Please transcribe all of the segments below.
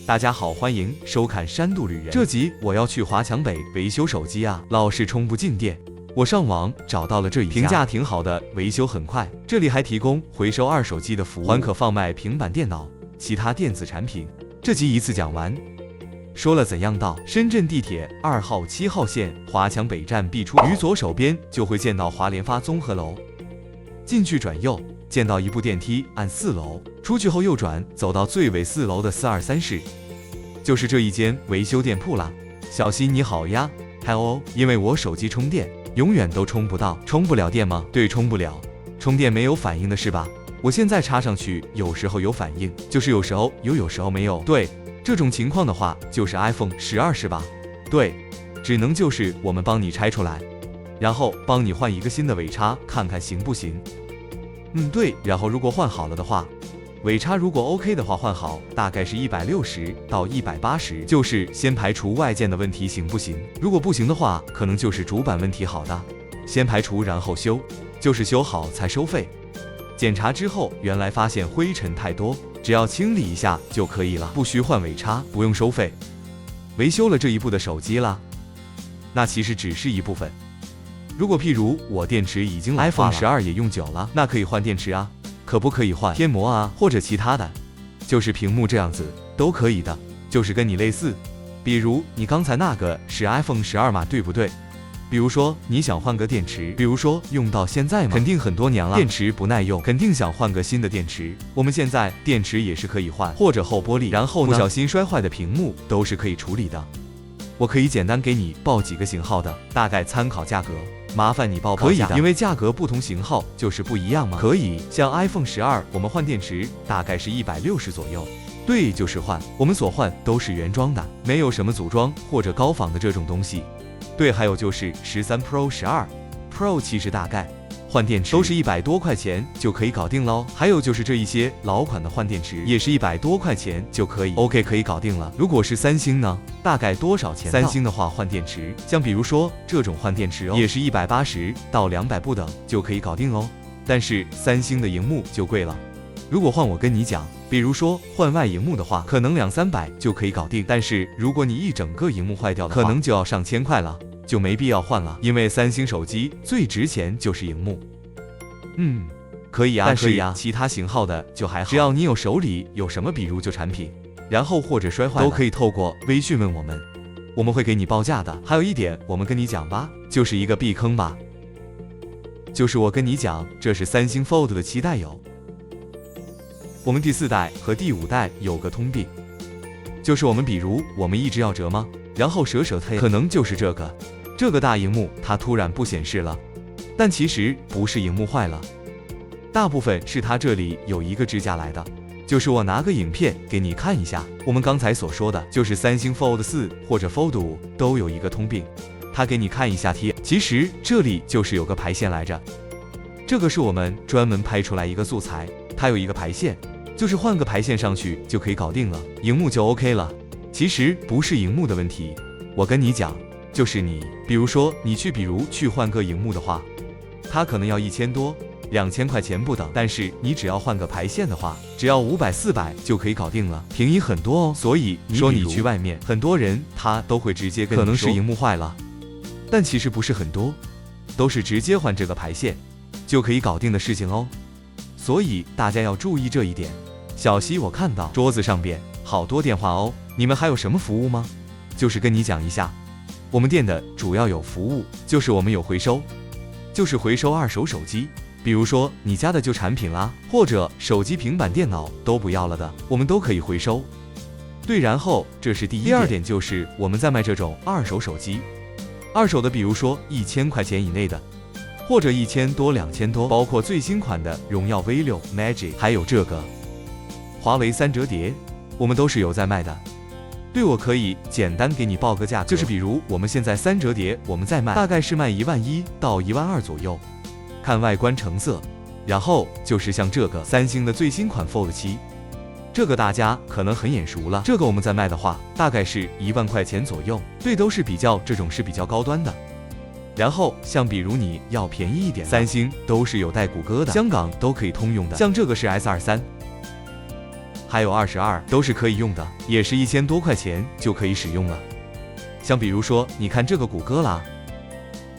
大家好，欢迎收看山度旅人。这集我要去华强北维修手机啊，老是充不进电。我上网找到了这一家，评价挺好的，维修很快。这里还提供回收二手机的服务，还可放卖平板电脑、其他电子产品。这集一次讲完。说了怎样到深圳地铁2号、7号线华强北站 B 出口，于左手边就会见到华联发综合楼。进去转右，见到一部电梯，按4楼，出去后右转，走到最尾4楼的423室，就是这一间维修店铺啦。小西你好呀 ，Hello， 因为我手机充电永远都充不到，充不了电吗？对，充不了，充电没有反应的是吧？我现在插上去，有时候有反应，就是有时候有，有时候没有。对，这种情况的话，就是 iPhone 12是吧？对，只能就是我们帮你拆出来，然后帮你换一个新的尾插，看看行不行。对，然后如果换好了的话，尾插如果 OK 的话换好，大概是160到180，就是先排除外件的问题行不行？如果不行的话，可能就是主板问题好的，先排除然后修，就是修好才收费。检查之后，原来发现灰尘太多，只要清理一下就可以了，不需换尾插，不用收费。维修了这一部的手机啦，那其实只是一部分。如果譬如我电池已经老化了 iPhone 12也用久了，那可以换电池啊，可不可以换贴膜啊，或者其他的，就是屏幕这样子都可以的，就是跟你类似。比如你刚才那个是 iPhone 12嘛，对不对？比如说你想换个电池，比如说用到现在嘛，肯定很多年了，电池不耐用，肯定想换个新的电池。我们现在电池也是可以换，或者厚玻璃，然后不小心摔坏的屏幕都是可以处理的。我可以简单给你报几个型号的，大概参考价格。麻烦你报可以的，因为价格不同型号就是不一样嘛。可以，像 iPhone 12，我们换电池大概是160左右。对，就是换，我们所换都是原装的，没有什么组装或者高仿的这种东西。对，还有就是13 Pro 12 Pro， 其实大概换电池都是100多块钱就可以搞定喽。还有就是这一些老款的换电池也是100多块钱就可以 OK 可以搞定了。如果是三星呢，大概多少钱？三星的话换电池，像比如说这种换电池也是180到200不等就可以搞定哦。但是三星的荧幕就贵了。如果换我跟你讲，比如说换外荧幕的话，可能200-300就可以搞定。但是如果你一整个荧幕坏掉的话，可能就要上千块了。就没必要换了，因为三星手机最值钱就是荧幕。可以啊，但是其他型号的就还好，只要你有手里有什么比如旧产品，然后或者摔坏了，都可以透过微讯问我们，我们会给你报价的。还有一点，我们跟你讲吧，就是一个避坑吧，就是我跟你讲，这是三星 Fold 的7代有，我们第4代和第5代有个通病，就是我们比如我们一直要折吗？然后折它可能就是这个大荧幕它突然不显示了，但其实不是荧幕坏了，大部分是它这里有一个支架来的。就是我拿个影片给你看一下，我们刚才所说的就是三星 Fold 4或者 Fold 5都有一个通病，它给你看一下贴，其实这里就是有个排线来着，这个是我们专门拍出来一个素材，它有一个排线，就是换个排线上去就可以搞定了，荧幕就 OK 了。其实不是荧幕的问题，我跟你讲，就是你，比如说你去换个荧幕的话，它可能要1000多、2000块钱不等，但是你只要换个排线的话，只要500-400就可以搞定了，便宜很多哦。所以你说你去外面，很多人他都会直接跟你说，可能是荧幕坏了，但其实不是很多，都是直接换这个排线就可以搞定的事情哦。所以大家要注意这一点。小西，我看到桌子上边好多电话哦，你们还有什么服务吗？就是跟你讲一下，我们店的主要有服务，就是我们有回收，就是回收二手手机，比如说你家的旧产品啦，或者手机、平板电脑都不要了的，我们都可以回收。对，然后这是第一点。第二点就是我们在卖这种二手手机，二手的比如说1000块钱以内的，或者1000多、2000多，包括最新款的荣耀 V6、Magic， 还有这个华为3折叠，我们都是有在卖的。对，我可以简单给你报个价格，就是比如我们现在3折叠我们在卖，大概是卖11000到12000左右，看外观成色。然后就是像这个三星的最新款 Fold 7，这个大家可能很眼熟了，这个我们在卖的话大概是10000块钱左右。对，都是这种是比较高端的。然后像比如你要便宜一点，三星都是有带谷歌的，香港都可以通用的，像这个是 S23。还有22都是可以用的，也是1000多块钱就可以使用了。像比如说，你看这个谷歌啦，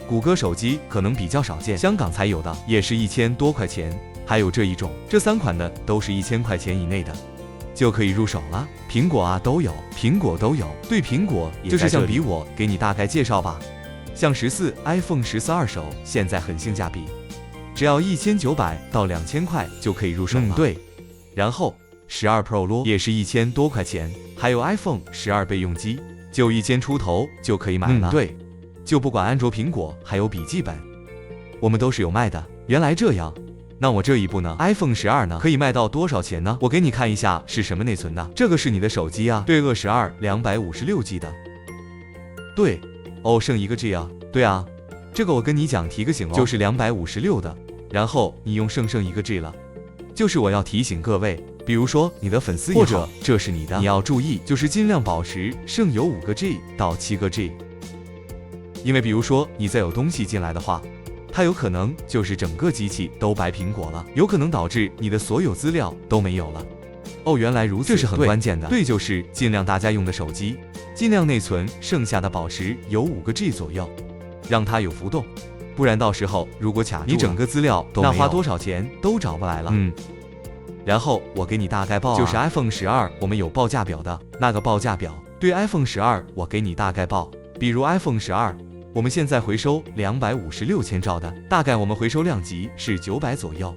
谷歌手机可能比较少见，香港才有的，也是1000多块钱。还有这一种，这3款的都是1000块钱以内的，就可以入手了。苹果啊都有，苹果都有。对，苹果也就是像比我给你大概介绍吧。像iPhone 14二手现在很性价比，只要1900到2000块就可以入手了。对。然后12 Pro 也是1000多块钱，还有 iPhone 12备用机就1000出头就可以买了。对，就不管安卓、苹果还有笔记本，我们都是有卖的。原来这样。那我这一步呢 ，iPhone 12呢可以卖到多少钱呢？我给你看一下是什么内存的。这个是你的手机啊，对，12 256G 的。对，哦，剩1个 G 啊。对啊，这个我跟你讲提个醒哦，就是256的，然后你用剩1个 G 了。就是我要提醒各位，比如说你的粉丝也好，或者这是你的，你要注意，就是尽量保持剩有5个 G 到7个 G， 因为比如说你再有东西进来的话，它有可能就是整个机器都白苹果了，有可能导致你的所有资料都没有了。哦，原来如此，这是很关键的。对，就是尽量大家用的手机，尽量内存剩下的保持有5个 G 左右，让它有浮动，不然到时候如果卡住了，你整个资料都没有，那花多少钱都找不来了。然后我给你大概报，就是 iPhone 12我们有报价表的，那个报价表对 iPhone 12我给你大概报，比如 iPhone 12。我们现在回收256千兆的，大概我们回收量级是900左右。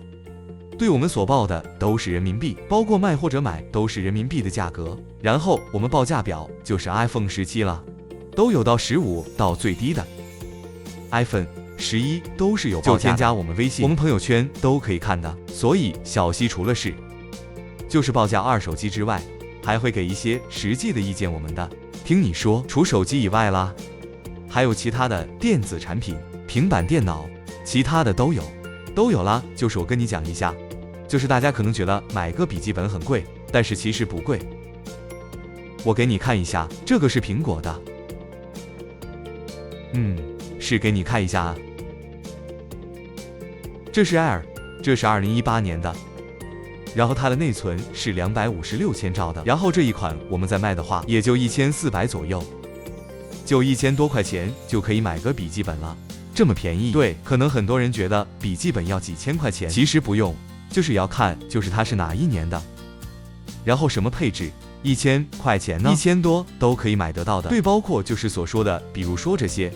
对，我们所报的都是人民币，包括卖或者买都是人民币的价格。然后我们报价表就是 iPhone 17了，都有到15到最低的 iPhone 11都是有报价的，就添加我们微信，我们朋友圈都可以看的。所以小西除了就是报价2手机之外，还会给一些实际的意见我们的。听你说，除手机以外啦。还有其他的电子产品，平板电脑，其他的都有啦。就是我跟你讲一下，就是大家可能觉得买个笔记本很贵，但是其实不贵。我给你看一下，这个是苹果的，是给你看一下啊。这是 Air， 这是2018年的，然后它的内存是256千兆的，然后这一款我们在卖的话，也就1400左右。就1000多块钱就可以买个笔记本了，这么便宜。对，可能很多人觉得笔记本要几千块钱，其实不用，就是要看就是它是哪一年的，然后什么配置，1000块钱呢，1000多都可以买得到的。对，包括就是所说的，比如说这些，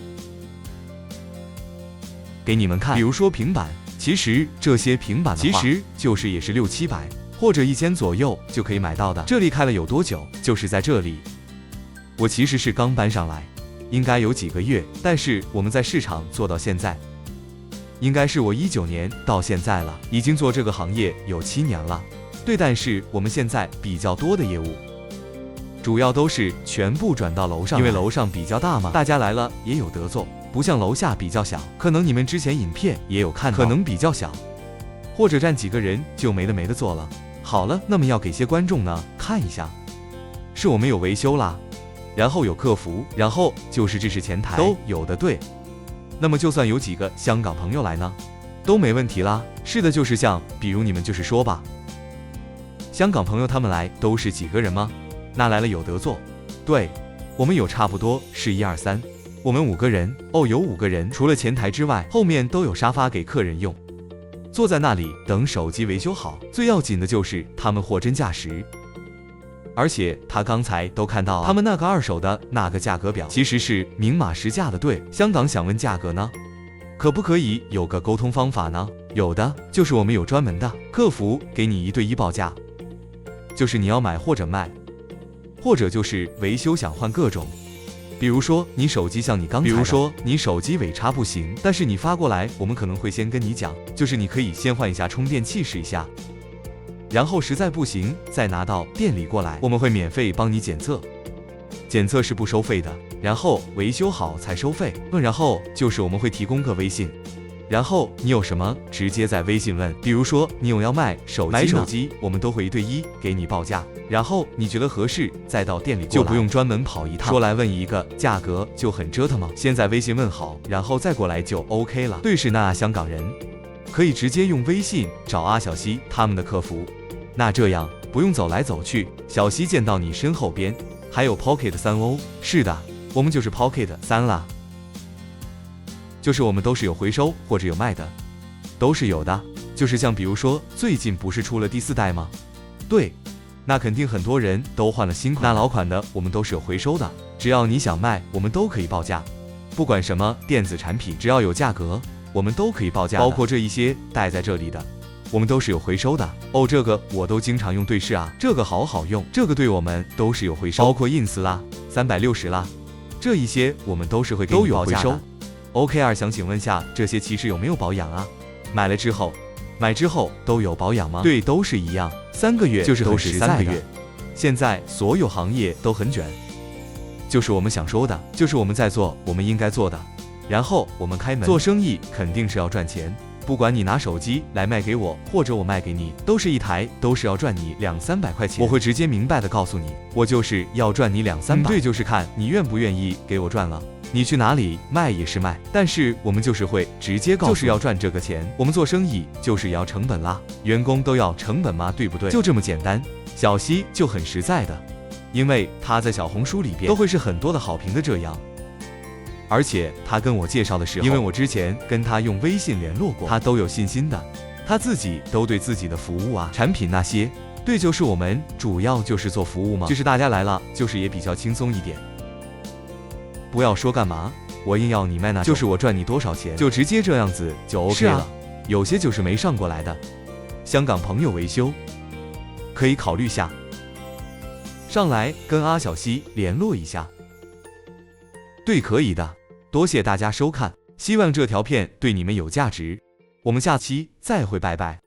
给你们看，比如说平板，其实这些平板的话，其实就是也是600、700或者1000左右就可以买到的。这里开了有多久？就是在这里，我其实是刚搬上来。应该有几个月，但是我们在市场做到现在，应该是我19年到现在了，已经做这个行业有7年了。对，但是我们现在比较多的业务，主要都是全部转到楼上，因为楼上比较大嘛，大家来了也有得做，不像楼下比较小，可能你们之前影片也有看到，可能比较小，或者站几个人就没得做了。好了，那么要给些观众呢看一下，是我们有维修啦。然后有客服，然后就是这是前台都有的。对，那么就算有几个香港朋友来呢，都没问题啦。是的，就是像比如你们就是说吧，香港朋友他们来都是几个人吗？那来了有得做。对，我们有差不多是1、2、3，我们5个人。哦，有5个人，除了前台之外，后面都有沙发给客人用，坐在那里等手机维修好。最要紧的就是他们货真价实。而且他刚才都看到他们那个2手的那个价格表，其实是明码实价的。对，香港想问价格呢，可不可以有个沟通方法呢？有的，就是我们有专门的客服给你1对1报价，就是你要买或者卖，或者就是维修想换各种。比如说你手机像你刚才的，比如说你手机尾插不行，但是你发过来，我们可能会先跟你讲，就是你可以先换一下充电器试一下。然后实在不行，再拿到店里过来，我们会免费帮你检测，检测是不收费的，然后维修好才收费。然后就是我们会提供个微信，然后你有什么直接在微信问，比如说你有要买手机，我们都会1对1给你报价，然后你觉得合适再到店里过来，就不用专门跑一趟，说来问一个价格就很折腾嘛。先在微信问好，然后再过来就 OK 了。对，是那香港人可以直接用微信找阿小西他们的客服。那这样不用走来走去。小西见到你身后边还有 Pocket 3哦，是的，我们就是 Pocket 3啦，就是我们都是有回收或者有卖的，都是有的。就是像比如说最近不是出了第4代吗？对，那肯定很多人都换了新款，那老款的我们都是有回收的，只要你想卖，我们都可以报价。不管什么电子产品，只要有价格，我们都可以报价，包括这一些带在这里的，我们都是有回收的。哦，这个我都经常用对视啊，这个好好用，这个对我们都是有回收，包括 ins 啦、360啦，这一些我们都是会给你报价的。OK2，想请问下，这些其实有没有保养啊？买之后都有保养吗？对，都是一样，3个月就是都是3个月。现在所有行业都很卷，就是我们想说的，就是我们在做我们应该做的，然后我们开门做生意肯定是要赚钱，不管你拿手机来卖给我，或者我卖给你，都是一台，都是要赚你200-300块钱。我会直接明白的告诉你，我就是要赚你200-300，对，就是看你愿不愿意给我赚了。你去哪里卖也是卖，但是我们就是会直接告诉你，就是要赚这个钱。我们做生意就是也要成本啦，员工都要成本嘛，对不对？就这么简单。小西就很实在的，因为他在小红书里边都会是很多的好评的这样。而且他跟我介绍的时候，因为我之前跟他用微信联络过，他都有信心的，他自己都对自己的服务啊、产品那些，对，就是我们主要就是做服务嘛，就是大家来了，就是也比较轻松一点。不要说干嘛，我硬要你卖那种，就是我赚你多少钱，就直接这样子就 OK 了。有些就是没上过来的，香港朋友维修，可以考虑下，上来跟阿小西联络一下。对，可以的。多谢大家收看，希望这条片对你们有价值，我们下期再会，拜拜。